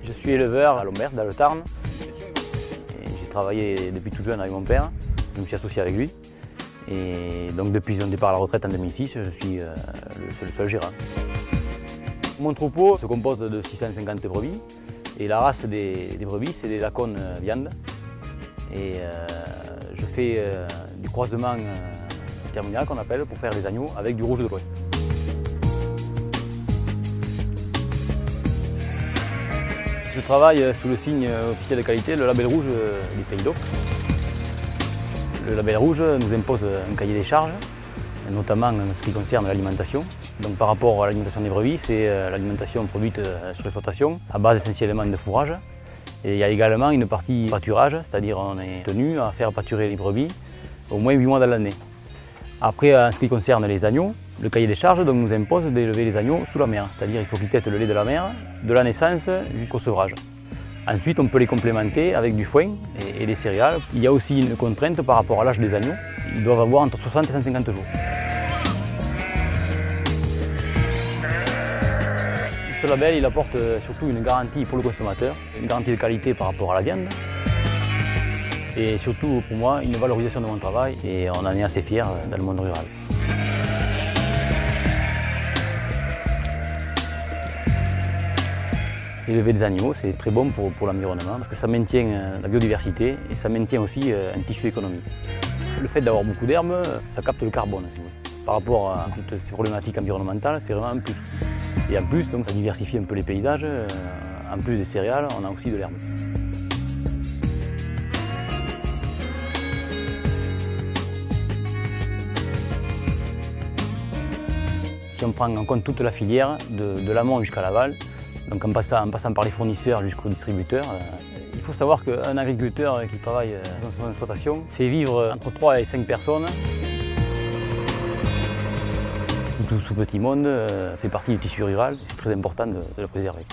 Je suis éleveur à Lombert, dans le Tarn. J'ai travaillé depuis tout jeune avec mon père, je me suis associé avec lui. Et donc depuis son départ à la retraite en 2006, je suis le seul gérant. Mon troupeau se compose de 650 brebis et la race des brebis, c'est des Lacones viande. Et je fais du croisement terminal qu'on appelle pour faire des agneaux avec du rouge de l'Ouest. Je travaille sous le signe officiel de qualité, le label rouge du Pays d'Oc. Le label rouge nous impose un cahier des charges, notamment en ce qui concerne l'alimentation. Donc par rapport à l'alimentation des brebis, c'est l'alimentation produite sur l'exploitation, à base essentiellement de fourrage. Et il y a également une partie pâturage, c'est-à-dire on est tenu à faire pâturer les brebis au moins 8 mois dans l'année. Après, en ce qui concerne les agneaux, le cahier des charges donc, nous impose d'élever les agneaux sous la mer, c'est-à-dire il faut qu'ils têtent le lait de la mer, de la naissance jusqu'au sevrage. Ensuite, on peut les complémenter avec du foin et des céréales. Il y a aussi une contrainte par rapport à l'âge des agneaux, ils doivent avoir entre 60 et 150 jours. Ce label il apporte surtout une garantie pour le consommateur, une garantie de qualité par rapport à la viande. Et surtout pour moi, une valorisation de mon travail et on en est assez fiers dans le monde rural. Élever des animaux, c'est très bon pour l'environnement parce que ça maintient la biodiversité et ça maintient aussi un tissu économique. Le fait d'avoir beaucoup d'herbes, ça capte le carbone. Par rapport à toutes ces problématiques environnementales, c'est vraiment un plus. Et en plus, donc, ça diversifie un peu les paysages. En plus des céréales, on a aussi de l'herbe. Si on prend en compte toute la filière, de l'amont jusqu'à l'aval, donc en passant par les fournisseurs jusqu'aux distributeurs, il faut savoir qu'un agriculteur qui travaille dans son exploitation fait vivre entre 3 et 5 personnes. Tout ce petit monde fait partie du tissu rural, c'est très important de le préserver.